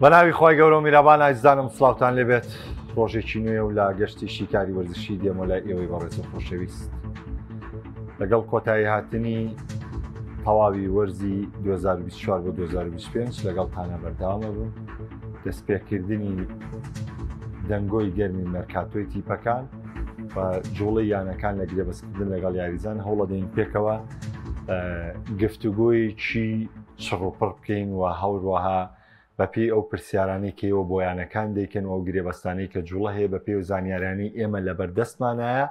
بەناوی خۆی گەورە و میرەبان ئازیزانم سڵاوتان لێبێت ڕۆژێکی نوێ و لە گەشتی شیکاری وەرزشی دێمە لای ئێوەی بەڕێز و خۆشەویست لەگەڵ کۆتایی هاتنی تەواوی وەرزی 2024 بۆ 2025 لەگەڵتانە بەردەوامە بوو دەستپێکردنی دەنگۆی گەرمی مەرکاتۆی تیپەکان و جوڵی یانەکان لە گرێبەستکردن لەگەڵ یاریزان هەوڵە دەین پێکەوە گفتوگۆیەکی چڕوپڕ بکەین و هەوروەها بەپێی ئەو پرسیارانەی کەیەوە بۆ یانەکان دەیکەن و گرێبەستانەی کە جوڵە هەیە بەپێی و زانیاریانی ئێمە لەبەردەستمانایە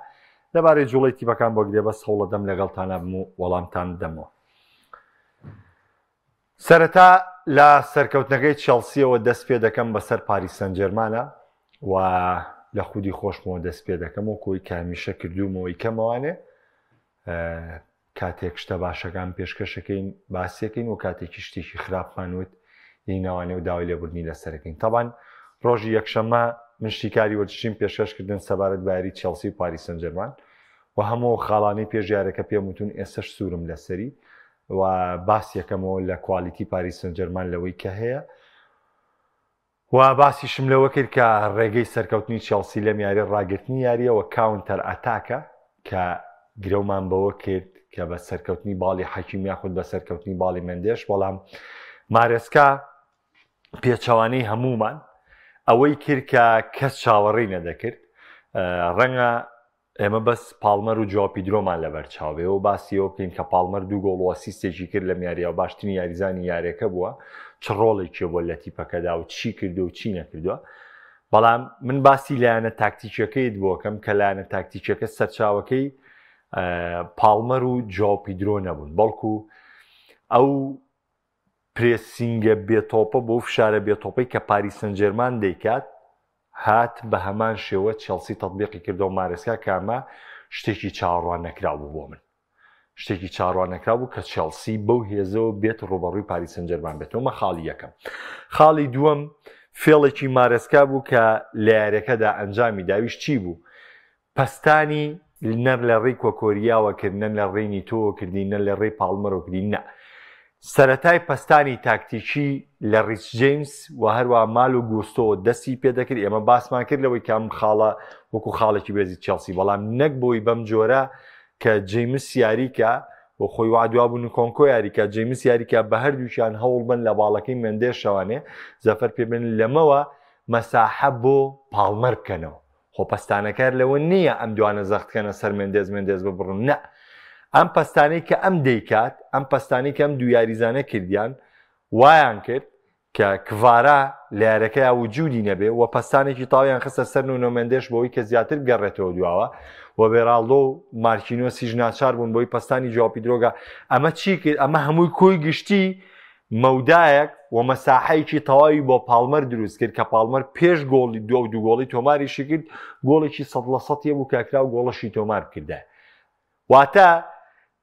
لەبارەی جوڵی تیپەکان بۆ گرێبەست هەوڵە دەم لەگەڵتانە بم و وەڵامتان دەمەوە. سەرەتا لە سەرکەوتنەکەی چێلسیەوە دەست پێ دەکەم بەسەر پاریس سەن ژێرمانە و لە خودی خۆشمەوە دەست پێ دەکەم و کۆی کامیشە کردومەوەی کەمەوانێ کاتێک شتە باشەکان پێشکەشەکەین باسیەکەین و کاتێکی شتێکی خراپمانوت ناوانێ و داوای لێبوردنی لەسەرەکەین. تەبان ڕۆژی یەکشەممە من شتیکاری وەرزشیم پێشکەشکردن سەبارەت بە یاری چێلسی و پاریس سەن ژێرمان و هەموو خاڵانەی پێشیارەکە پێم وتون ئێستش سوورم لەسەری و باسی یەکەمەوە لە کوالیتی پاریس سەن ژێرمان لەوەی کە هەیە و باسیشم لەوە کرد کە ڕێگەی سەرکەوتنی چێلسی لەم یاری ڕاگررتنی یاریەوە کاونتەر ئەتاکە کە گرەومان بەوە کرد کە بە سەرکەوتنی باڵی حەکیم یاخود بە سەرکەوتنی باڵی مندێش بەڵام مارێسکا پێچەوانەی هەمومان ئەوەی کرد کە کەس چاوەڕێی نەدەکرد ڕەنگە ئێمە بەس پاڵمەر و جۆپیدرۆمان لەبەر چاوێ و باسیەوە بکەین کە پاڵمەر دوو گۆڵ و ئەسیستێکی کرد لە یاریە و باشترین یاریزانی یاریەکە بووە چ ڕۆڵێکی بۆ لە تیپەکەدا و چی کردو و چی نەکردووە. بەڵام من باسی لایەنە تاکتیکەکەیت بۆکەم کە لایەنە تاکتیکەکە سەرچاوەکەی پاڵمەر و جۆپیدرۆ نەبوون بەڵکو ئەو پرێسینگە بێتۆپە بۆ فشارە بێتۆپەی کە پاریس سەن ژێرمان دەیکات هات بە هەمان شێوە چێلسی تەطبیقی کردەوە مارێسکا کامە شتێکی چاوەڕوان نەکرابوو بۆ من شتێکی چاوەڕوان نەکرابوو کە چێلسی بەو هێزەوە بێت ڕوبەڕووی پاریس سەن ژێرمان بێتەوە. خاڵی یەکەم. خاڵی دووەم فێڵێکی مارێسکا بوو کە لە یاریەکەدا ئەنجامی داویش چی بوو؟ پەستانی نەر لە ڕێی کۆکۆریاوە کردنە لە ڕێی نیتۆوە کردینە لە ڕێی پاڵمەرەوە کردینە سەرەتای پەستانی تاکتیکی لە ریس جیمس و هەروە مال و گوستۆ دەستی پێدەکرد. ئێمە باسمان کرد لەوەی کام خاڵە وەکو خاڵێکی بێزی چێلسی بەڵام نەک بۆی بەم جۆرە کە جیمس یاریکە و خۆی وادوا بوون کۆنکۆ یاریکە جیمس یاریکە بە هەردووشیان هەوڵ بن لە باڵەکەی مندێشەوانێ زەفەر پێبن لەمەوە مەساحە بۆ پاڵمەر بکەنەوە. خۆپەستانەکار لەوە نییە ئەم دوانە زەختکەنە سەر مندێز ببڕن نە ئەم پەستانەی کە ئەم دەیکات ئەم پەستانی کە ئەم دوو یاریزانە کردیان وایان کرد کە کڤارە لە یارەکەی وجودی نەبێ و پەستانێکی تاویان خستە سەر نونۆ مندێش بۆەوەی کە زیاتر گەڕێتەوە دواوە و بێراڵدۆ و مارکینۆسیش ناچار بوون بۆی پەستانی جۆپیدرۆگە ئەمە چی کرد؟ ئەمە هەمووی کۆی گشتی مەودایەک و مەساحەیەکی تەواوی بۆ پاڵمەر دروست کرد کە پاڵمەر پێش گۆڵی دوو گۆڵی تۆماریشی کرد گۆڵێکی 100% بوو کاکرا و گۆڵەشی تۆمار کردە. واتە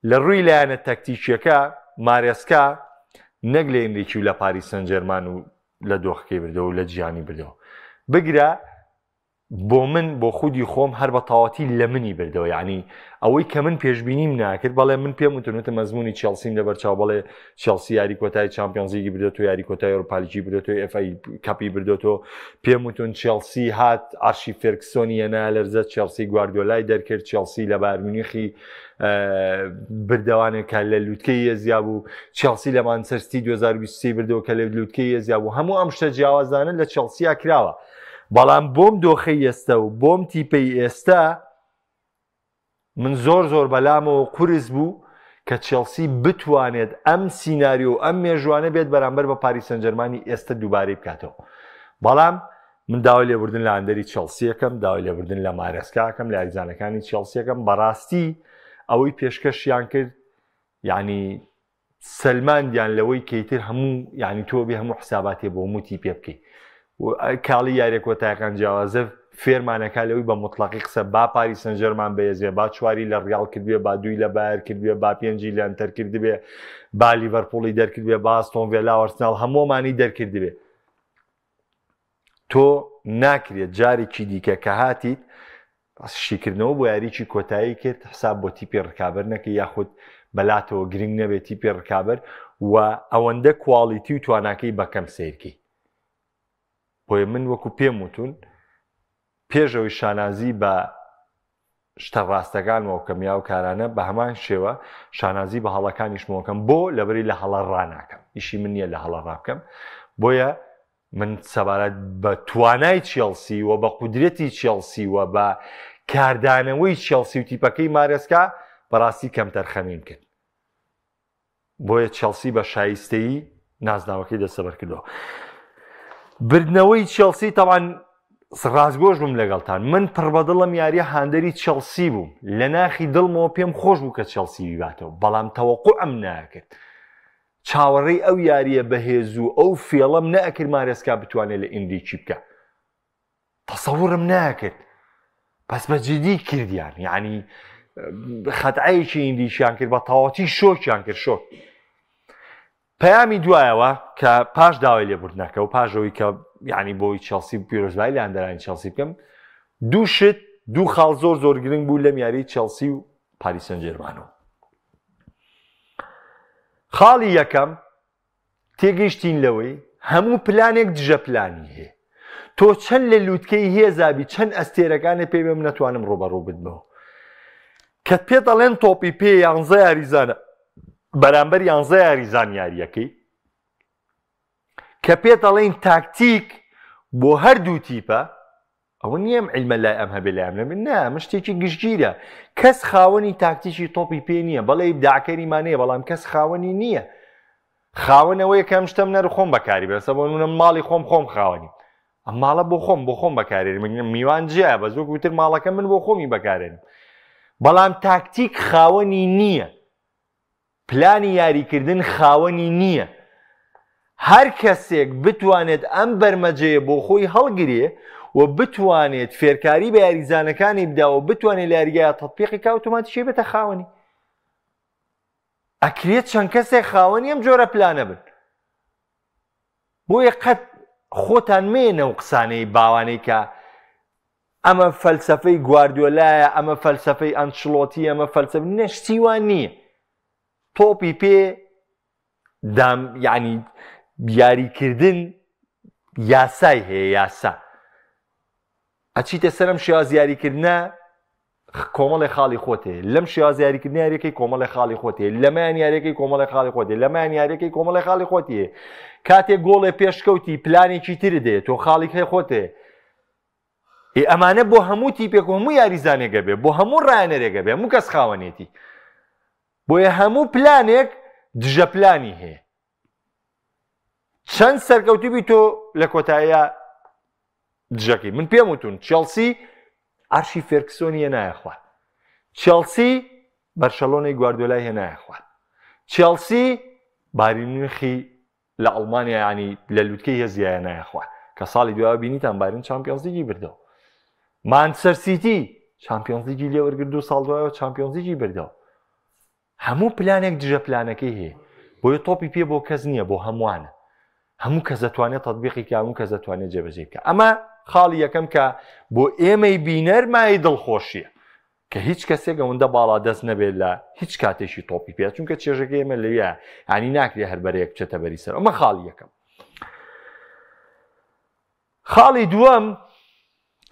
لە ڕووی لایەنە تەکتیکیەکە مارێسکا نەک لە ئێمریکی و لە پاریس سەن ژێرمان و لە دۆخەکەی بردەوە و لە جیهانی بردەوە بگرە بۆ من بۆ خودی خۆم هەر بە تەواتی لە منی بردەوە یعنی ئەوەی کە من پێشبینیم ناکرد بەڵێ من پێم وتونێتە مەزمونی چێلسیم لەبەرچاو بەڵێ چێلسی یاری کۆتایی چامپیۆنز لیگی بردێتەوە یاری کۆتایی ئەوروپا بردێتەوە ئێف ئەی کەپی بردێتەوە پێم وتون چێلسی هات ئارشی فێرگسۆنی هێنا لەرزە چێلسی گواردیۆلای دەرکرد چێلسی لە بایر مونیخی بردەوانێکە لە لووتکەی هێزیا بوو چێلسی لە مانچەستەری 2023 بردەوە کە لە لووتکەی هێزیا بوو هەموو ئەم شتە جیاوازانە لە چێلسیا کراوە. بەڵام بۆم دۆخەی ئێستا و بۆم تیپەی ئێستا من زۆر بەلامەوە قورس بوو کە چێلسی بتوانێت ئەم سیناریۆ ئەم مێژوانە بێت بەرامبەر بە پاریس سەن ژێرمانی ئێستا دووبارەی بکاتەوە. بەڵام من داوای لێبوردن لە ئەندەری چێلسیەکەم داوای لێبوردن لە مارێسکاکەم لە یاریزانەکانی چێلسیەکەم بەڕاستی ئەوەی پێشکەشیان کرد یعنی سەلماندیان لەوەی کەیتر هەموو یعنی تۆ بێ هەموو حساباتی بۆ موتی پێ بکەی کاڵی یاریە کۆتایەکان جیاوازە فێرمانەکە لەوەی بە مطلقی قسە با پاریس سەن ژێرمان بەهێزێ با چواری لە ڕیاڵ کردوێ با دووی لە بایر کردوێ با پێنجی لە ئەنتەر کردبێ با لیڤەرپوڵی دەرکردوێ با ئەستۆن ڤیلا و ئەرسناڵ هەموومانی دەرکردبێ تۆ ناکرێت جارێکی دیکە کە هاتیت شیکردنەوە بۆ یاریکی کۆتایی کرد حساب بۆ تیپی ڕکابەر نەکە یاخود بەلاتەوە گرنگ نەبێت تیپی ڕکابەر و ئەوەندە کواڵیتی و تواناکەی بەکەم سیرکەی. بۆیە من وەکو پێم وتون پێشەوەی شانازی بە شتە ڕاستەکانەوە کە میاو کارانە بە هەمان شێوە شانازی بە هەڵەکانیشمەوەکەم بۆ لەبەری لە هەڵە ڕناکەم، ئیشی من نییە لە هەڵە ڕابکەم. بۆیە من سەبارەت بە توانای چێلسی و بە قودرەتی چێلسی و بە کاردانەوەی چێلسی و تیپەکەی مارێسکا بەڕاستی کەمتەر خەمیم کرد. بۆیە چێلسی بە شایستەیی نازناوەکەی دەستەبەر کردەوە. بردنەوەی چێلسی تەوان ڕازگۆش بووم لەگەڵتان. من پڕبەدڵم یاریە هاندەری چێلسی بووم، لە ناخی دڵمەوە پێم خۆش بوو کە چێلسی بیباتەوە، بەڵام تەوەقوعم ناکرد. چاوەڕێی ئەو یاریە بەهێز و ئەو فێڵەم نەئەکرد مارێسکا بتوانێت لە ئیندیچی بکە. تەسەوورم ناکرد. بەس بە جدی کردیان، یعنی خەتعەیەکی ئیندیچیان کرد، بە تەواوەتی شۆکیان کرد. شۆک پەیامی دوایەوە کە پاش داوای لێبوردنەکە و پاشەوەی کە یعنی بۆی چێلسی پیرۆزبایی لە هەندەرانی چێلسی بکەم، دوو خاڵ زۆر گرنگ بوو لەم یاریی چێلسی و پاریس سەن ژێرمانەوە. خاڵی یەکەم تێگەیشتین لەوەی هەموو پلانێک دژە پلانی هەیە. تۆ چەند لە لووتکەی هێزابی چەند ئەستێرەکانە پێی بێم نەتوانم ڕۆبەڕوو بتمەوە. کەت پێ دەڵێن تۆپی پێ 11 یاریزانە بەرامبەر 11 یاریزان یاریەکەی، کە پێ دەڵێن تاکتیک بۆ هەردوو تیپە، ئەوە نییەم عیلمە لای ئەم هەبێ لای ئەم نەبێت، نا ئەمە شتێکی گشتگیرە. کەس خاوەنی تاکتیکی تۆپی پێ نییە، بەڵێ ئیبداعکەریمانەیە، بەڵام کەس خاوەنی نییە. خاوەنەوەی کەم شتم نەر خۆم بەکاری بێسە بۆ نمونە ماڵی خۆم خاوەنی، ئەم ماڵە بۆ خۆم بەکارێنم، میوان جیایە بە زۆر وتر ماڵەکە من بۆ خۆمی بەکارێنم، بەڵام تاکتیک خاوەنی نییە، پلانی یاریکردن خاوەنی نییە. هەر کەسێک بتوانێت ئەم بەرمەجەیە بۆ خۆی هەڵگرێ و بتوانێت فێرکاری بە یاریزانەکانی بداوە، بتوانێت لە یاریگایە تەطبیقی کا ئۆتۆماتیکیە بێتە خاوەنی. ئەکرێت چەند کەسێک خاوەنی ئەم جۆرە پلانە بن. بۆیە قەت خۆتان مێنە و قسانەی باوانەی کە ئەمە فەلسەفەی گواردیۆلایە، ئەمە فەلسەفەی ئەنچلۆتی، ئەمە فەلسەفە نەشتیوان نییە. تۆپی پێ یعنی یاریکردن یاسای هەیە، یاسا ئەچیتە سەرم شێواز یاریکردنە کۆمەڵی خاڵی خۆتێ، لەم شێواز یاریکردن یاریەکەی کۆمەڵی خاڵی خۆتێ، لەمایان یاریەکەی کۆمەڵی خاڵی خۆتێ، لەمایان یاریەکەی کۆمەڵی خاڵی خۆتیە. کاتێک گۆڵێ پێشکەوتی پلانێکی ترت هەیە، تۆ خاڵی هەیە خۆتێ. ئەمانە بۆ هەموو تیپێک و هەموو یاریزانێکە بێ، بۆ هەموو ڕایەنەرێکە بێ، هەموو کەس خاوەنێتی. بۆیە هەموو پلانێک دژە پلانی هەیە. چەند سەرکەوتوبی تۆ لە کۆتاییە دژەکەی. من پێم وتون چێلسی ئارشی فێرکسۆنی هێنایە خوارد، چێلسی بەرشەلۆنەی گواردیۆلای هێنایە خوارد، چێلسی بایر میونخی لە ئەڵمانیا ینی لە لووتکەی هێزیە هێنایە خوارد، کە ساڵی دوای بینیتان بایرن چامپیۆنز لیگی بردەوە. مانچستەر سیتی چامپیۆنز لیگی لێ وەرگرت، ساڵ دوایەوە چامپیۆنز لیگی بردەوە. هەموو پلانێک دژە پلانەکەی هەیە. بۆیە تۆپی پێ بۆ کەس نییە، بۆ هەمووانە. هەموو کەس دەتوانێت تەطبیقی کە، هەموو کەس دەتوانێت جێبەجێ بکە. ئەمە خاڵی یەکەم کە بۆ ئێمەی بینەر مای دڵخۆشیە کە هیچ کەسێک ئەوەندە باڵا دەست نەبێت لە هیچ کاتێکی تۆپی پێ، چونکە چێژەکە ئێمە لەویە ینی ناکرێت هەر بەرەیەک بچێتە بەری سەر. ئەمە خاڵی یەکەم. خاڵی دووەم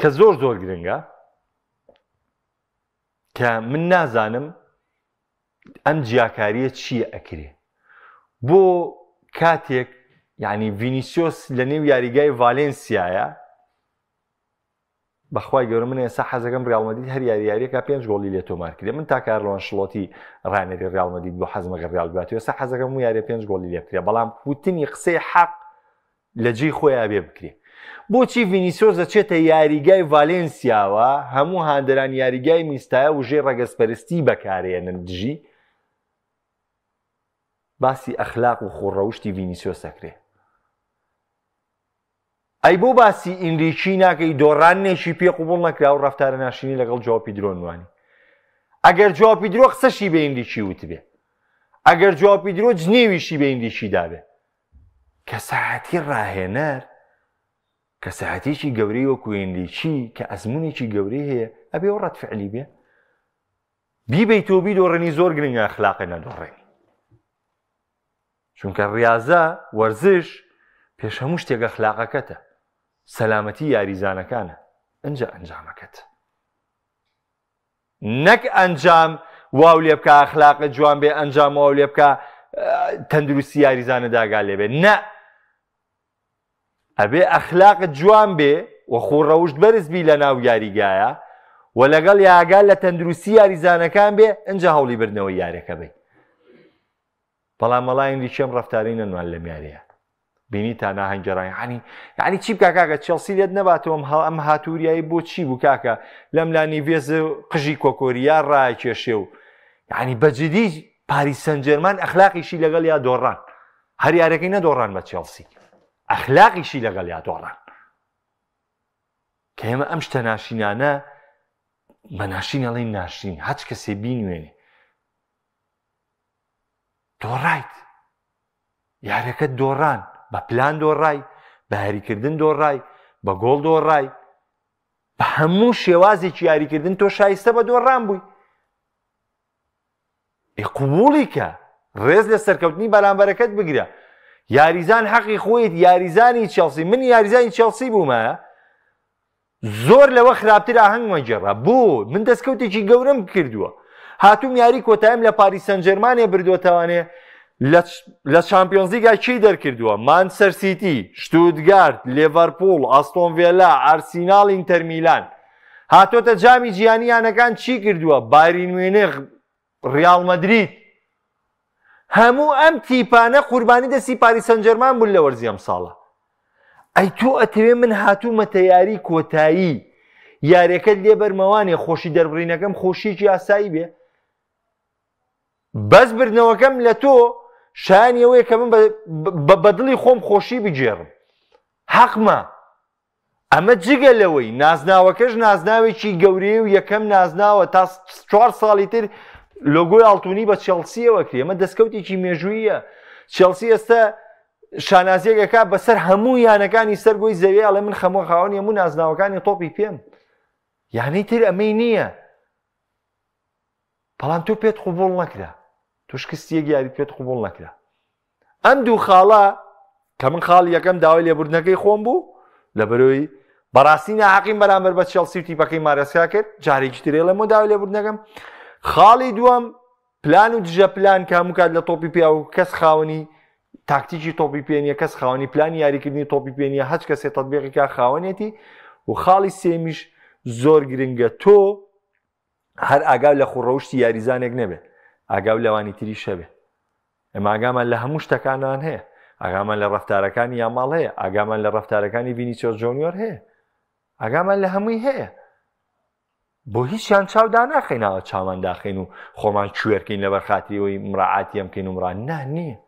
کە زۆر گرنگە، کە من نازانم ئەم جیاکاریە چییە ئەکرێ بۆ کاتێک یعنی ڤینیسیۆس لە نێو یاریگای ڤالێنسیایە. بەخوای گەورە من ئێستا حەزەکەم ڕیال مەدرید هەر یاریەکە 5 گۆڵی لێ تۆمار کردێ. من تا کارلۆ ئەنشلۆتی ڕایەنەری ڕیال مەدرید بۆ حەزمەگە ڕیال باتەوە، ئێستا حەزەکەم و یاریە 5 گۆڵی لێ بکرێ، بەڵام وتنی قسەی حەق لە جێی خۆیان بێ بکرێ. بۆچی ڤینیسیۆس دەچێتە یاریگای ڤالێنسیاوە، هەموو هاندەران یاریگای میستایە و ژێ ڕەگەزپەرستی بەکارێنن دژی، باسی ئەخلاق و خۆڕەوشتی ڤینیسیۆس ئەکرێ. ئەی بۆ باسی ئینریکی ناکەی، دۆڕانێکی پێ قوبوڵ نەکرا و ڕەفتارە ناشرینی لەگەڵ جواو پیدرۆ نوانی. ئەگەر جواو پیدرۆ قسەشی بە ئینریکی وتبێ، ئەگەر جواو پیدرۆ جنێویشی بە ئینریکی دابێ، کە ساعەتی ڕاهێنەر، کە ساعەتێکی گەورەی وەکو ئینریکی کە ئەزمونێکی گەورەی هەیە، ئەبێ و ڕەتفعلی بێ، بیبەیتەوە بیدۆڕێنی. زۆر گرنگە ئەخلاقی نەدۆڕێنی، چونکە ڕیاضە وەرزش پێش هەموو شتێک ئەخلاقەکەتە، سەلامەتی یاریزانەکانە، ئەنجا ئەنجامەکەت نەک ئەنجام واو لێ بکە ئەخلاقت جوان بێ، ئەنجام واو لێ بکە تەندروستی یاریزانە داگا لێ بێ، نە ئەبێ ئەخلاقت جوان بێ و خوڕەوشت بەرز بی لە ناو یاریگایە و لەگەڵ یاگال لە تەندروستی یاریزانەکان بێ، ئەنجا هەوڵی بردنەوەی یاریەکە بێ. بەڵام مەڵایەنی چێم ڕەفتاری نەنوان لەم یاریە بینی تا ناهەنگەڕای یعنی چی بکە کاکە چێلسی لێت نەباتەوە ئەم هاتووریایی بۆ چی بوو کاکە لەم لانی وێز قژی کۆکۆریا ڕایکێشێ و یعنی بەجددی پاریس سەن ژێرمان ئەخلاقیشی لەگەڵ یا دۆڕان، هەر یارەکەی نەدۆڕان بە چێلسی، ئەخلاقیشی لەگەڵ یا دۆڕان کە ئێمە ئەم شتە ناشینانە بە ناشین ئەڵێن ناشین، هەچ کەسێ بینوێنێ دۆڕایت یاریەکەت دۆڕان، بە پلان دۆڕای، بە هەریکردن دۆڕای، بە گۆڵ دۆڕای، بە هەموو شێوازێکی یاریکردن تۆ شایستە بە دۆڕان بووی. قبوڵی کە ڕێز لە سەرکەوتنی بەرامبەرەکەت بگرە. یاریزان حەقی خۆیت، یاریزانی چێلسی، من یاریزانی چێلسی بوومە زۆر لەوە خراپتر ئاهەنگ وەنجێڕا بوو، من دەستکەوتێکی گەورەم کردووە، هاتووم یاری کۆتاییم لە پاریس سەن ژێرمانێ بردووەتەوانێ لە چامپیۆنز لیگا چی دەرکردووە؟ مانچستەر سیتی، شتوتگارت، لێڤەرپوڵ، ئاستۆن ڤێلا، ئارسیناڵ، ئینتەر میلان. هاتۆتە جامی جیهانیانەکان چی کردووە؟ بایرن میونخ، ڕیال مەدرید. هەموو ئەم تیپانە قوربانی دەستی پاریس سەن ژێرمان بوون لە وەرزی ئەم ساڵە. ئەی تۆ ئەتەوێ من هاتوومەتە یاری کۆتایی، یاریەکەت لێ بەرمەوانێ خۆشی دەربڕینەکەم خۆشیێکی ئاسایی بێ، بەس بردنەوەکەم لە تۆ شایانی ئەوەیە کە من بە دڵی خۆم خۆشی بگێڕم. حەقمە ئەمە جگە لەوەی نازناوەکەش نازناوێکی گەورەیە و یەکەم نازناوە تا 4 ساڵی تر لۆگۆی ئاڵتوونی بە چێلسیەوە کرێ. ئەمە دەستکەوتێکی مێژوویە. چێلسی ئێستا شانازیەکەکە بەسەر هەموو یانەکانی سەرگۆی زەوی، ئەڵێ من خەمۆ خاوەنی هەموو نازناوەکانی تۆپی پێم، یانەی تر ئەمەی نییە. بەڵام تۆ پێت قوبوڵ نەکرا، تۆ شکستیەک یاریت پێت قوبوڵ نەکرا. ئەم دوو خاڵە کە من خاڵی یەکەم داوای لێبوردنەکەی خۆم بوو لەبەرەوەی بەڕاستی ناحەقیم بەرامبەر بە چێلسی و تیپەکەی مارەسیا کرد، جارێکی ترێ لەمە داوای لێبوردنەکەم. خاڵی دووەم پلان و دژە پلان کە هەموو کات لە تۆپی پێیا و کەس خاوەنی تاکتیکی تۆپی پێ نییە، کەس خاوەنی پلانی یاریکردنی تۆپی پێ نییە، هەچ کەسێ تەطبیقی کا خاوەنێتی. و خاڵی سێمیش زۆر گرنگە، تۆ هەر ئاگاو لە خوڕەوشتی یاریزانێک نەبێ، ئاگاو لەوانی تری شەبێ. ئەمە ئاگامان لە هەموو شتەکانان هەیە، ئاگامان لە ڕەفتارەکانی یاماڵ هەیە، ئاگامان لە ڕەفتارەکانی ڤینیسیۆس جۆنیۆر هەیە، ئاگامان لە هەمووی هەیە. بۆ هیچیان چاودا ناخەینەوە چاوان داخین و خۆمان کوێرکەین لەبەر خاتریەوەی مراعاتی ئەم کەین و مڕان نا نییە،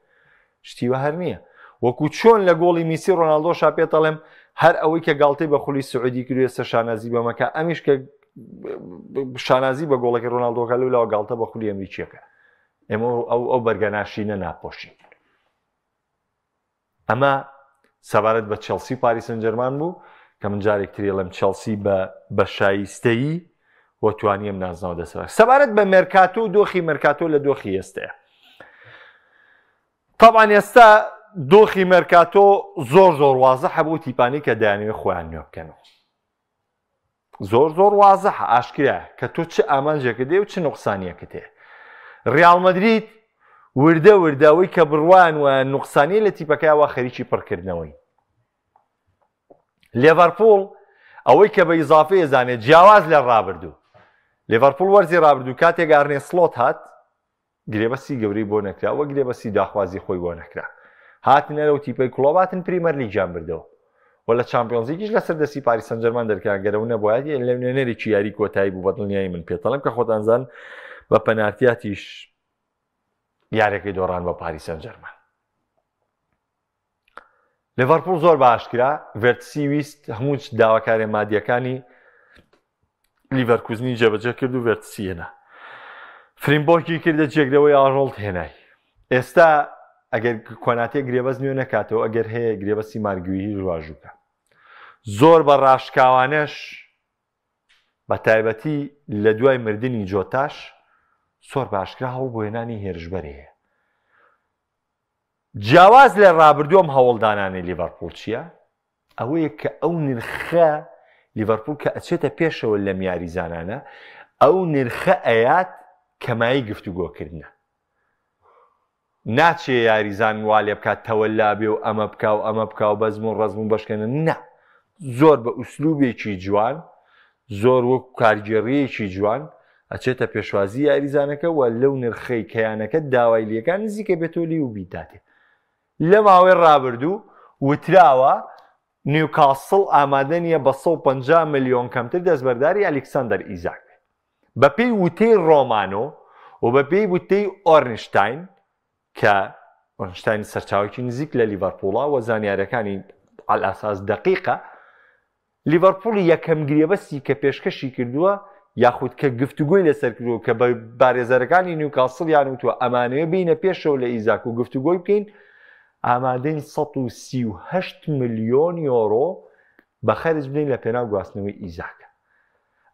شتیوە هەر نییە. وەکو چۆن لە گۆڵی میسی ڕۆناڵدۆشا پێت دەڵێم هەر ئەوەی کە گاڵتەی بە خولی سعودی کردو ئێستا شانازی بەمەکە، ئەمیش کە شانازی بە گۆڵەکە ڕۆناڵدۆکە لەولاوە گاڵتە بە خولی ئەمریکیەکە. ئێمە ئەو بەرگەناشینە ناپۆشین. ئەمە سەبارەت بە چێلسی و پاریس سەن ژێرمان بوو کە من جارێک تری ئەڵێم چێلسی بە شایستەیی وە توانی ئەم نازناوە دەسەوە. سەبارەت بە مێرکاتۆ و دۆخی مێرکاتۆ لە دۆخی ئێستەیە. طبعاً ئێستا دۆخی مێرکاتۆ زۆر وازەحە بۆ تیپانی کە دەیانوێت خۆیان نوێ بکەنەوە. زۆر وازەحە، ئاشکرایە کە تۆ چ ئامانجێکت دێ و چ نوقسانیەکت هەیە. ڕیال مەدرید وردەوەی کە بڕوان و نوقسانی لە تیپەکەیەوە خەریکی پڕکردنەوەی. لێڤەرپوڵ ئەوەی کە بە ئیزافە ئێزانێت جیاواز لە ڕابردوو. لێڤەرپوڵ وەرزی ڕابردوو کاتێک ئارنێ سڵۆت هات گرێبەستی گەورەی بۆ نەکرا وە گرێبەستی داخوازی خۆی بۆ نەکرا. هاتنەرە و تیپەی کڵۆباتن پریمەر لیگیان بردەوە و لە چامپیۆنز لیگیش لەسەر دەستی پاریس سەن ژێرمان دەرکرا گەرەو نەبووایە لە نوێنەرێکی یاری کۆتایی بوو بە دڵنیایی من پێتەڵم کە خۆتانزان بە پەنارتیاتیش یارێکی دۆڕان بە پاریس سەن ژێرمان. لێڤەرپوڵ زۆر باشکرا، ڤێرتسی ویست هەموو داواکارێ مادیەکانی لیڤەرکوزنی جێبەجێ کرد و ڤێرتسی هێنا. فرینبۆکی کردە جێگرەوەی ئاژۆڵت هێنای. ئێستا ئەگەر کۆناتێ گرێبەست نوێ نەکاتەوە، ئەگەر هەیە گرێبەستی مارگویی ڕواژووکە. زۆر بە ڕاشکاوانەش بە تایبەتی لە دوای مردنی جۆتاش، 'زۆر باشکرا هەوڵ بۆ هێنانی هێرشبەرێ. جیاواز لە ڕابردووەم هەوڵدانانی لیڤەرپوڵ چییە؟ ئەوەیە کە ئەو نرخە لیڤەرپوڵ کە ئەچێتە پێشەوە لە یاریزانانە ئەو نرخە ئەیات کەمایی گفتوگۆکردنە. ناچێ یاریزان وا لێ بکات تەوەلا بێ و ئەمە بکا و ئەمە بکا و بەزم و ڕەزم و بەشکێنە نە، زۆر بە ئوسلوبێکی جوان، زۆر وەک کارگێڕیەکی جوان ئەچێتە پێشوازی یاریزانەکە و لەو نرخەی کەیانەکە داوای لیەکان نزیکە بێتۆلی و بیداتێ. لە ماوەی ڕابردوو وتراوە نیوکاسڵ ئامادە نیە بە 150 ملیۆن کەمتر دەستبەرداری ئەلێکساندەر ئیزاک بە پێی وتەی ڕۆمانۆ و بە پێی وتەی ئۆرنشتاین کە ئۆرنشتاین سەرچاوێکی نزیک لە لیڤەرپوڵە و زانیاریەکانی عەلەساس دەقیقە. لیڤەرپوڵ یەکەم گرێبەستی کە پێشکەشی کردووە یاخود کە گفتوگۆی لەسەر کردووە کە بە بارێزەرەکانی نیوکاسڵ یان وتووە ئەمانەیە بینە پێشەوە لە ئیزاک و گفتوگۆی بکەین، ئامادەین 138 ملیۆن یۆرۆ بە خەرج بدەین لە پێناو گواستنەوەی ئیزاکە.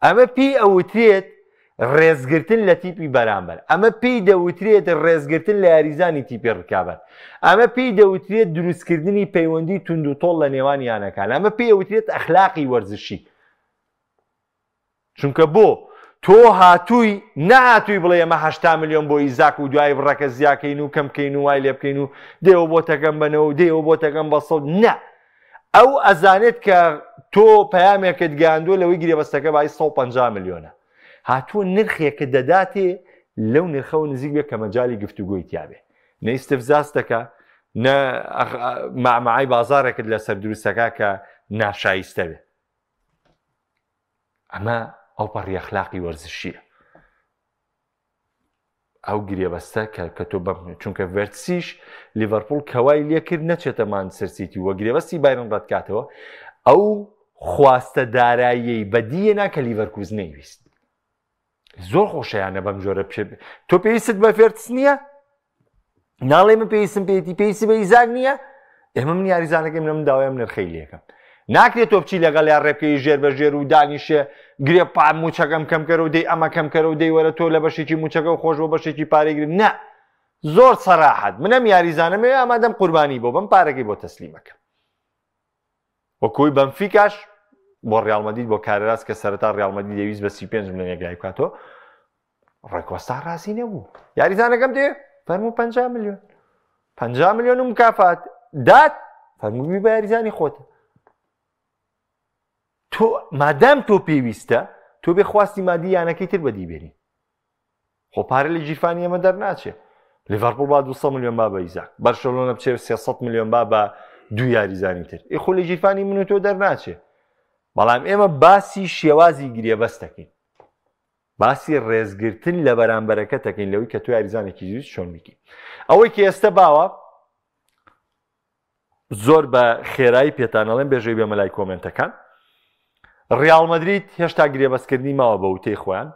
ئەمە پێی ئەوترێت ڕێزگرتن لە تیپی بەرامبەر، ئەمە پێی دەوترێت ڕێزگرتن لە یاریزانی تیپی ڕکابەت، ئەمە پێی دەوترێت دروستکردنی پەیوەندی تونند و تۆڵ لە نێوان یانەکان، ئەمە پێی ئەوترێت ئەخلاقی وەرزشی. چونکە بۆ تۆ هاتووی نەهاتووی بڵێ ئەمە 80 ملیۆن بۆ ئیزاک و دوای بڕەکە زیاکەین و کەم بکەین و وای لێ بکەین و دێوە بۆ تەکەم بنەوە و دێوە بۆ تەکەم بە سەد نە. ئەو ئەزانێت کە تۆ پەیامێکت گەیاندووە لەوەی گرێبەستەکە بای 150 ملیۆنە، هاتووە نرخێکە دەداتێ لەو نرخەوە نزیک بێ کە مەجای گفتوگۆی تیابێ، نە ئیستفزاز دەکە، نە مامەعای بازارێکت لەسەر دروستەکە کە ناشایستە بێ. ئەمە ئەو پەڕی ئەخلاقی وەرزشیە. ئەو گرێبەستە کە تۆ بەم چونکە ڤێرتسیش لیڤەرپوڵ کەوای لێ کرد نەچێتە مانچستەر سیتی وە گرێبەستی بایرن ڕەتکاتەوە ئەو خواستە داراییەی بەدیەنا کە لیڤەرکوز نەیویست. زۆر خۆشەیانە بەم جۆرە تۆ پێویستت بە ڤێرتس نییە؟ ناڵێ من پێویستم پێیەتی پێویستی بە ئیزاک نییە؟ ئێمە من یاریزانەکەی من داوایم نرخەی لێکەم. ناکرێت تۆ بچی لەگەڵ یا ڕێبکەی ژێر بە ژێر و دانیشێ گرێ پا موچەکەم کەمکەرە و دەی ئەمە کەمکەرە و دەی وەرە تۆ لە بەشێکی موچەکە و خۆش بۆ بەشێکی پارێگرن. نە، زۆر سەراحەت منەم یاریزانەمێ ئامادەم قوربانی بۆ بەم پارەکەی بۆ تەسلیمەکەم. وەکوی بەمفیکاش بۆ ڕیال مەدرید بۆ کارەراس کە سەرەتا ڕیال مەدرید دەویست بە 35 ملیۆن یەکلای بکاتەوە ڕێکوەستا ڕاستی نەبوو. یاریزانەکەم دێ فەرموو 50 ملیۆن 50 ملیۆن و مکافات داد فەرمووی بە یاریزانی خۆتە. تۆ مادام تۆ پێویستە تۆ بێ خواستی مادی یانەکەی تر بەدی بێری. خۆ پارە لە جیرفانی ئەمە دەرناچێ. لیڤەرپوڵ با 200 ملیۆن با بە ئیزاک، بەرشەلۆنە بچێ 300 ملیۆن با بە دوو یاریزانی تر. خۆ لە جیرفانی من و تۆ دەرناچێ. بەڵام ئێمە باسی شێوازی گرێبەستەکەین، باسی ڕێزگرتن لە بەرامبەرەکە دەکەین لەوەی کە تۆ یاریزانێکی جوست چۆن بیکی. ئەوەی کە ئێستا باوە زۆر بە خێرایی پێتانەڵێن بێژەی بێمە لای کۆمنتەکان. ڕیال مەدرید هێشتا گرێبەستکردنی ماوە بە وتەی خۆیان.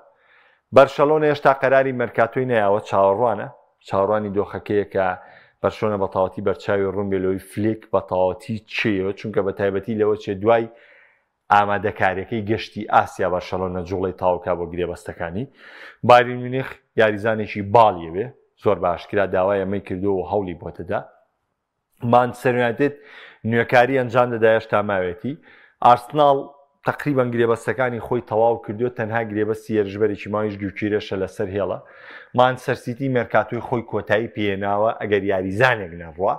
بەرشەلۆنە هێشتا قەراری مەرکاتۆی نەیاوە، چاوەڕوانە، چاوەڕوانی دۆخەکەیە کە بەرشەلۆنە بە تەواوەتی بەرچاوی ڕوون بێ لەوەی فلێک بە تەواوەتی چێەوە، چونکە بە تایبەتی لەوە چێ دوای ئامادەکاریەکەی گەشتی ئاسیا بەرشەلۆنە جوڵەی تاوکا بۆ گرێبەستەکانی. بایر میونخ یاریزانێکی باڵیەوێ، زۆر باشکرا داوای ئەمەی کردووە و هەوڵی بۆ دەدا. مانچستەر یونایتد نوێکاری ئەنجام دەدا هێشتا ماوێتی. ئارسناڵ تقریبان گرێبەستەکانی خۆی تەواو کردووە، تەنها گرێبەستی هێرشبەرێکی ماوەیش گوێچیرەشە لەسەر هێڵە. مانچستەر سیتی مێرکاتۆی خۆی کۆتایی پێێناوە ئەگەر یاریزانێک نەڕوا.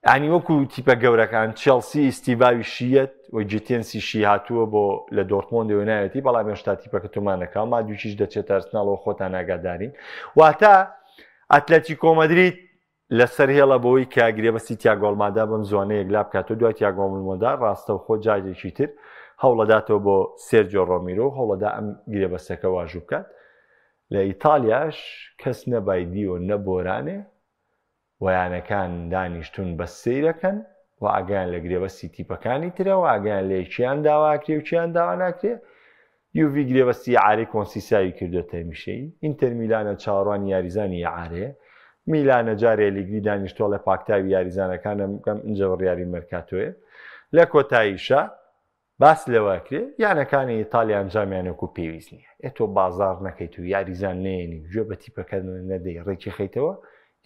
ئانی وەکو تیپە گەورەکان چێلسی ئیستیڤاوی شیەت و جیتێنسی شی هاتووە بۆ لە دۆرتمۆندەوە نایەتی، بەڵام هێشتا تیپەکە تۆمانەکە ما دووچیش دەچێت ئارسناڵەوە خۆتان ئاگادارین. واتە ئەتلەتیکۆ مەدرید لەسەر هێڵە بەوەی کە گرێبەستی تییاگۆ ئەڵمادا بەم زوانەیە یەکلا بکاتەوە، دوای تییاگۆ ئەڵمادا ڕاستەوخۆ جارێکی تر هەوڵە داتەوە بۆ سێرجیۆ ڕۆمیرۆ، هەوڵەدا ئەم گرێبەستەکە واژوو بکات. لە ئیتالیاش کەس نەبایدیوە نەبۆرانێ، وەیانەکان دانیشتون بە سەیرەکەن و ئاگیان لە گرێبەستی تیپەکانی ترەوە، ئاگیان لە یەکیان داواکرێ و چیان داوا ناکرێ. یوڤی گرێبەستی یاعارەی کۆنسیسایی کردوتە هەمیشەیی. ئینتەر میلانە چاوەڕوانی یاریزانی یاعارەیە. میلانە جارێ لیگری دانیشتۆ لە پاکتاوی یاریزانەکانە بکەم ئەنجە ڕیاری مەرکاتۆیە. لە کۆتاییشە باس لەوەکرێ یانەکانی ئیتالیا ئەنجامیانێکو پێویست نییە. ئێ تۆ بازار نەکەیت و یاریزان نێنی گوێ بە تیپەکە نەدەی ڕێکی خەیتەوە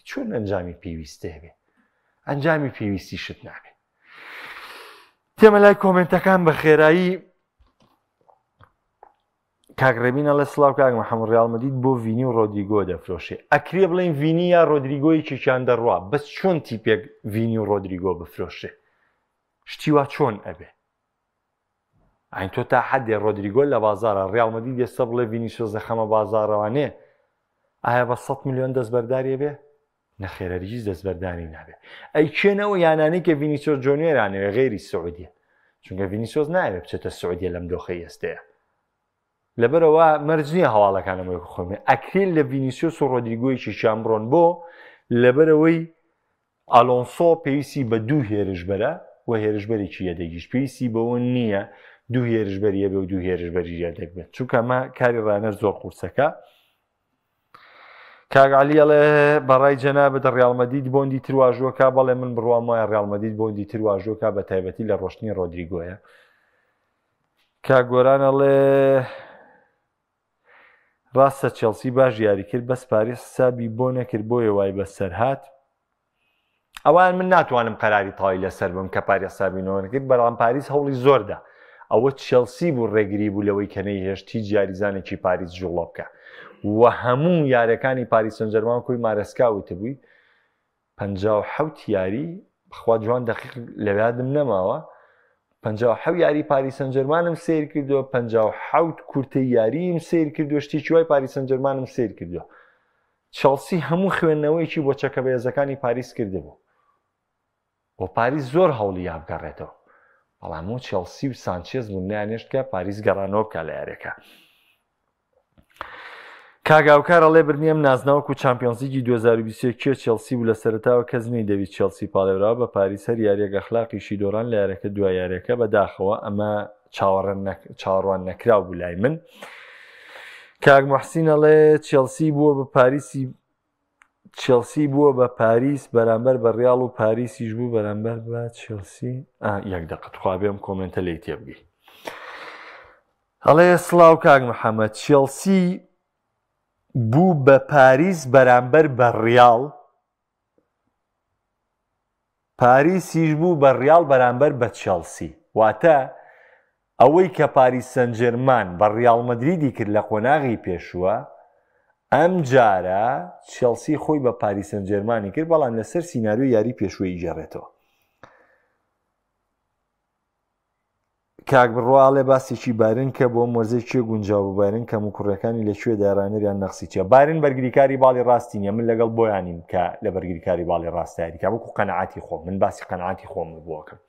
چۆن ئەنجامی پێویستە هەبێ ئەنجامی پێویستی شت نابێ. تێمە لای کۆمنتەکان بە خێرایی کاگڕێبینە لە سلااو کاک محەممەد ڕیاڵ مەدید بۆ ڤینی و ڕۆدریگۆ دەفرۆشێ ئەکرێ بڵێن ڤینی یا ڕۆدریگۆی کێکیان دەڕوا بەس چۆن تیپێک ڤینی و ڕۆدریگۆ بفرۆشێ شتیوا چۆن ئەبێ ئاین تۆ تا حەدێ ڕۆدریگۆ لە بازارە ڕیاڵ مەدید ئێستا بڵێ ڤینیسیۆس دەخەمە بازاڕەوانێ ئایا بە 100 میلیۆن دەستبەرداریە بێ نەخێرەریش دەستبەرداری نابێ ئەی کێنەوە یانانەی کە ڤینیسیۆس جۆنێرانەوێ غێری سعودیە چونکە ڤینیسیۆس نایەوێت بچێتە سعودیە لەم دۆخەی ئێستەیە لەبەرەوە مەرج نییە هەواڵەکانەوەی خۆمێ ئەکرێن لە ڤینیسیۆس و ڕۆدریگۆیکی شامبڕۆن بۆ لەبەرەوەی ئالۆنسۆ پێویستی بە 2 هێرشبەرە و هێرشبەرێکی یەدەگیش پێویستی بەوە نییە 2 هێرشبەریە بێ و 2 هێرشبەری یەدەک بێت چونکە ئەمە کاری ڕانەر زۆر قورسەکە. کاگعالیەڵێ بەڕای جەنابەت ڕیاڵ مەدید بۆندی تر واژۆکە بەڵێ من بڕوام وایە ڕیاڵ مەدید بۆندی تر واژۆکە بە تایبەتی لە ڕۆشتنی ڕۆدریگۆیە. کاگۆرانەڵێ ڕاستە چێلسی باش یاری کرد بەس پاریس سابی بۆ نەکرد بۆیە وای بەسەر هات ئەوان من ناتوانم قەراری تاوای لەسەر بم کە پاریس سابینەوە نەکرد بەڵام پاریس هەوڵی زۆردا ئەوە چێلسی بوو ڕێگری بوو لەوەی کە نەیهێشتی جاریزانێکی پاریس جوڵە بکە و هەموو یاریەکانی پاریس سەن ژەرمان کۆی مارەسکاوتە بووی 57 یاری بەخوا جوان دەقیق لەوادم نەماوە 57 یاری پاریس سەن ژەرمانم سیر کردووە 57 کورتە یاریم سیر کردووە شتێکی وای پاریس سەن ژەرمانم سیر کردووە چێلسی هەموو خوێندنەوەیکی بۆ چەکە بەهێزەکانی پاریس کردبوو بۆ پاریس زۆر هەوڵی یابگەڕێتەوە بەڵام و چێلسی و سانچێز بوون نیانێشتکە پاریس گەڕانەوە بکە لە یاریەکە. کاگاوکارەڵێ برنیەم نازناوەک و چامپیۆنزلیگی 2021 چێلسی بوو لە سەرەتاوە کەس نەیدەویست چێلسی پاڵێراوە بە پاریس هەر یاریەک ئەخلاقیشی دۆڕان لە یاریەکە دوای یاریەکە بەداخەوە ئەمە چاوەڕوان نەکراو بوو لای من. کاک موحسینەڵێ چێلسی بووە بە پاریس بەرامبەر بە ڕیاڵ و پاریسیش بوو بەرامبەر بە چێلسی یەک دقت خوا بێم کۆمنتە لی تێبگەی. هەڵێ سڵاو کاک محەممەد چێلسی بوو بە پاریس بەرامبەر بە ڕیاڵ پاریسیش بوو بە ڕیاڵ بەرامبەر بە چێلسی واتە ئەوەی کە پاریس سەن ژێرمان بە ڕیاڵ مەدریدی کرد لە قۆناغی پێشووە ئەم جارە چێلسی خۆی بە پاریس سەن ژێرمانی کرد بەڵام لەسەر سیناریۆ یاری پێشووی گەڕێتەوە. کاک بڕواڵێ باسێکی بارن کە بۆ مۆزێکی گونجاو بوو بارن کەم و کوڕەکانی لەکوێ دارانەریان نەخسی چیە بارن بەرگریکاری باڵی ڕاستی نیە من لەگەڵ بۆیانیم کە لە بەرگریکاری باڵی ڕاستایریکە وەکو قەنەعاتی خۆم من باسی قەنەعاتی خۆم بووەکەم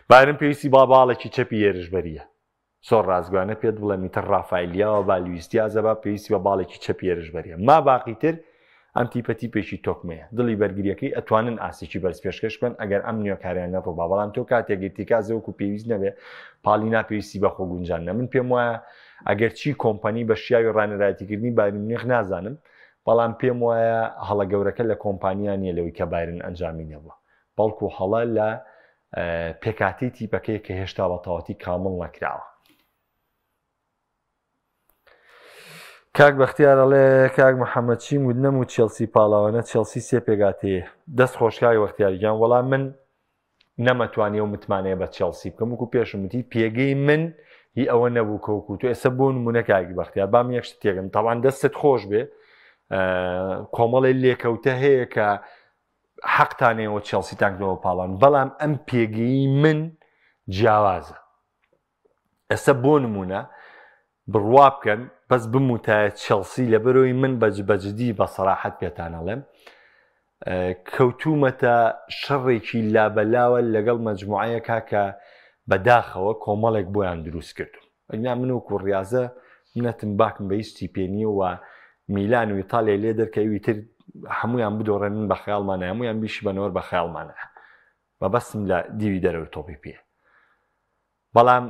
بارن پێویستی با باڵێکی چەپی هێرشبەریە زۆر ڕازگوانە پێت بڵێ میتر ڕافایلیاوە با لویستیازە با پێویستی بە باڵێکی چەپی هێرشبەریە ما باقیتر ئەم تیپەتی پێشی تۆکمەیە دڵی بەرگریەکەی ئەتوانن ئاسێکی بەرز پێشکەش بن ئەگەر ئەم نیۆکاریان نەڕووبا بەڵام تۆ کاتێک تیکازەوەکو پێویست نەبێ پاڵی ناپێویستی بەخۆ گونجانە من پێم وایە ئەگەر چی کۆمپانی بە شیاوی ڕانەرایەتیکردنی بارن نرخ نازانم بەڵام پێم وایە هەڵە گەورەکە لە کۆمپانیان نیە لەوەی کە بارن ئەنجامی نەبووە بەڵکو هەڵە لە پێکاتی تیپەکەی کە هێشتا بە تەواوەتی کامڵ نەکراوە. کاک بەختیارەڵێ کاک محەممەد چیم و نەم و چێلسی پاڵاوانە چێلسی سێ پێگاتەیە دەست خۆشکای وەختیاریان وەڵام من نەمەتوانێ و متمانەیە بە چێلسی بکەم وەکو پێشموتی پێگەی من هی ئەوە نەبوو کەوکو تو ئێستا بۆ نمونە کاکی بەختیار بام یەکشت تێگەم تاوان دەستت خۆش بێ کۆمەڵی لێکەوتە هەیە کە حەقتانەوە چێلسی تانکەوە پاڵان بەڵام ئەم پێگەی من جیاوازە ئێستا بۆ نمونە بڕوا بکەن بەس بموتایە چێلسی لەبەرەوەی من بەجددی بە سەراحەت پێتانەڵێم کەوتومەتە شەڕێکی لابەلاوە لەگەڵ مەجموعەیەکا کە بەداخەوە کۆمەڵێک بۆیان دروست کردو ئەگنا من وەکو ڕاضە منەتم باکم بە هیچ تیپێنی و میلان و ئیتاڵیا لێ دەرکەوی تر هەمویان بدۆڕێنن بە خەیاڵمانە هەمویان بیشی بەنەوەر بە خەیاڵمانە بە بەستم لە دیوی دەرەوە تۆپی پێ بەڵام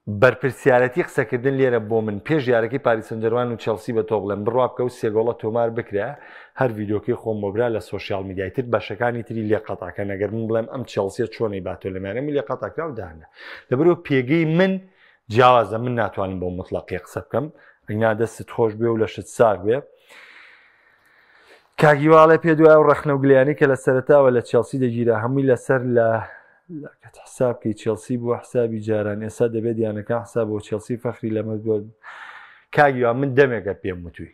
بەرپرسیارەتی قسەکردن لێرە بۆ من پێش یارەکەی پاریس سەن ژەرمان و چێلسی بە تۆ بڵێم بڕوا بکە و سێگۆڵە تۆمار بکرێ هەر ڤیدۆکەی خۆم بۆبرا لە سۆشیال میدیای تر بەشەکانی تری لێ قەتاکە نەگەر من بڵێم ئەم چێلسیە چۆنی باتۆ لەمێنەمی لێ قەتاکرا و داهەنە لەبەرەوە پێگەی من جیاوازە من ناتوانم بۆ مطلقی قسە بکەم ئەگنا دەستت خۆش بێ و لەشت ساک بێ. کاگیواڵێ پێ دوای و ڕەخنە و گلیانی کە لە سەرەتاوە لە چێلسی دەگیرە هەمووی لەسەر لە حسابکەی چێلسی بووە حسابی جاران ئێستا دەبێت دیانەکە حساب بۆ چێلسی فەخری لەمە دووە کاگیوا من دەمێکە پێم وتووی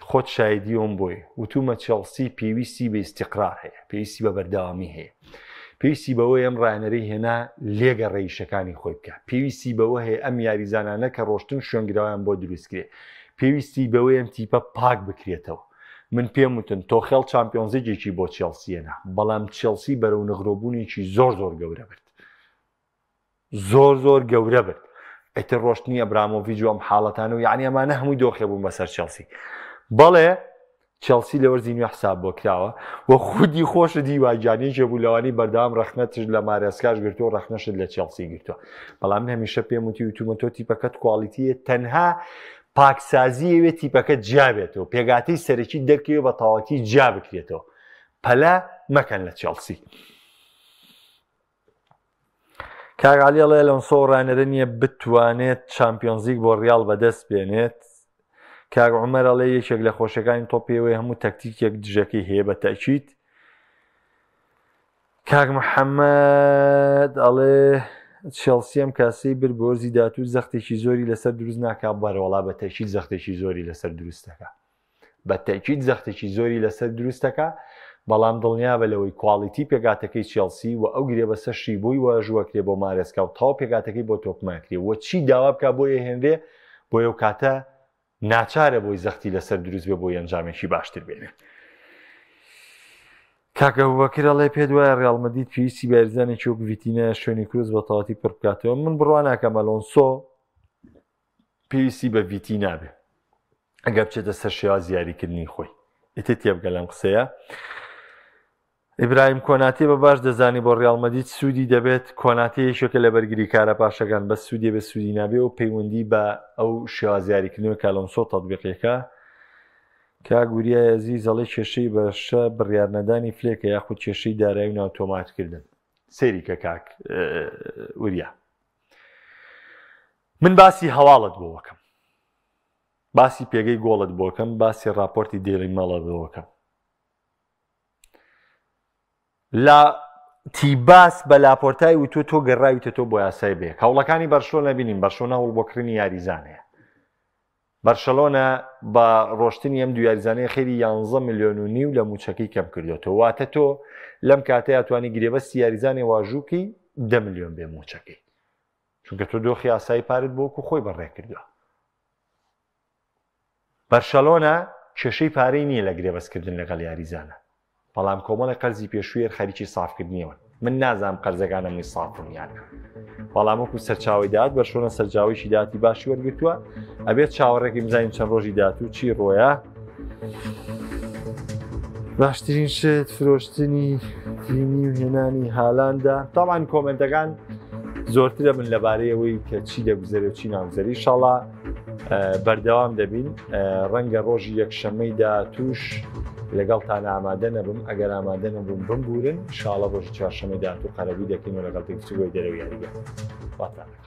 خۆت شایدی ئەوم بۆی وتومە چێلسی پێویستی بە ئیستیقرار هەیە پێویستی بە بەردەوامی هەیە پێویستی بەوەی ئەم ڕایەنەرەی هێنا لێگە ڕێیشەکانی خۆی بکە پێویستی بەوە هەیە ئەم یاریزانانە کە ڕۆشتن شوێنگراویان بۆ دروستکرێ پێویستی بەوەی ئەم تیپە پاک بکرێتەوە من پێم وتن تۆخێڵ چامپیۆنزێکێکی بۆ چێلسیەنە بەڵام چێلسی بەرەو نەغڕۆبوونێکی زۆر گەورە برد زۆر گەورە برد ئەیتر ڕۆشتنی ئەبرامۆڤیچ و ئەم حاڵەتانە و یعنی ئەمانە هەمووی دۆخێبوون بەسەر چێلسی بەڵێ چێلسی لە وەرزی نوێ حساب بۆ کراوە و خودی خۆشە دیواجانی جێبوو لەوانی بەردەوام ڕەخنەتش لە مارێسکاش گرتووە ڕەخنەشت لە چێلسی گرتووە بەڵام من هەمیشە پێم وتی وتومە تۆ تیپەکەت کواڵیتیە تەنها پاکسازیەوێت تیپەکە جیابێتەوە پێگاتەی سەرەکی دەرکەوێت بە تاواتی جیا بکرێتەوە پەلا مەکەن لە چێلسی کاگالیەڵێ لەنسۆ ڕانەرە نییە بتوانێت چامپیۆنزیک بۆ ڕیاڵ بەدەست بێنێت کاگ عومەر ئەڵێ یەکێک لە خۆشەکانی تۆپیەوەی هەموو تەکتیکێک دژەکەی هەیە بە تەکید کاگ محەممەد ئەڵێ چێلسی ئەم کاسەی بر بە وەرزی داهاتوو زەختێکی زۆری لەسەر دروست ناکات بەرەوەڵا بە تەکید زەختێکی زۆری لەسەر دروستەکە بە تەکید زەختێکی زۆری لەسەر دروستەکە بەڵام دڵنیابە لەوەی کواڵیتی پێگاتەکەی چێلسی و ئەو گرێ بەسەر شیبووی واژوەکرێ بۆ مارێسکا و تاو پێگاتەکەی بۆ تۆپماکرێ وە چی داوا بکە بۆ هێنرێ بۆ ئەو کاتە ناچارە بۆی زەختی لەسەر دروست بێ بۆ ئەنجامێکی باشتر بێنێ کاکە بوبەکرەڵێ پێ دوایە ڕیاڵ مەدرید پێویستی بەیارزانێکی وەک ڤیتینە شوێنی کروس بە تەواتی پڕ بکاتەوە من بڕوا ناکەم ئەلۆنسۆ پێویستی بە ڤیتینا بێ ئەگەر بچێتە سەر شێواز یاریکردنی خۆی ئێتە تێبگە لەم قسەیە ئیبراهیم کۆناتێ بە باش دەزانی بۆ ڕیاڵ مەدرید سوودی دەبێت کۆناتێ یەکێکە لە بەرگری کارە پاشەکان بە سوودێ بە سوودی نابێ و پەیوەندی بە ئەو شێواز یاریکردنەوە کە ئەلۆنسۆ تەطبیقیەکە کاگوریە ئەزیز ئەڵێ کێشەی بەشە بڕیارنەدانی فلێکە یاخود کێشەی دارایی و ناوتۆماتکردن سەیری کە کاک وریا من باسی هەواڵت بۆ وەکەم باسی پێگەی گۆڵت بۆکەم باسی راپۆرتی دێڵی مەڵە بۆکەم لە تیباس بە لاپۆرتای وتۆ تۆ گەڕاویتە تۆ بۆ یاسای بێ هەوڵەکانی بەرشلۆنە بینین بەرشلۆنە هەوڵبۆکردنی یاریزانەیە بەرشلۆنە بە ڕۆشتنی ئەم دو یاریزانەیە خێری 11 ملیۆن و نیو لە موچەکەی کەم کردوێتەوە واتە تۆ لەم کاتەیە توانی گرێبەستی یاریزانی واژووکی 10 ملیۆن بێ موچەکەی چونکە تۆ دۆخی یاسایی پارت بۆکو خۆی بەڕێ کردووە بەرشلۆنە کێشەی پارەی نییە لە گرێبەستکردن لەگەڵ یاریزانە بەڵام کۆمەڵی قەرزی پێشوویە خەریکی سافکردنیەوە من نازانم قەرزەکانە منی سافن یان بەڵام وەکو سەرچاوی داات بەرشلۆنە سەرچاویشی داتی باشی وەرگرتووە ئەبێت چاوەڕێکی بزانین چەند ڕۆژی داهاتوو چی ڕۆیە باشترین شت فرۆشتنی فیلمی و هێنانی هاڵاندا تاوان کۆمنتەکان زۆرترە من لەبارەی ئەوەی کە چی دەگوزارێت و چی ناگوزاری ئینشاڵڵا بەردەوام دەبین ڕەنگە ڕۆژی یەکشەممەی داهاتووش لەگەڵتان ئامادە نەبم ئەگەر ئامادە نەبووم بمبورن ئینشاڵڵا ڕۆژی چوارشەممەی داهاتوو قەرەبووی دەکەین و لەگەڵ تێکچووی دەرەوە یاریگە واتانە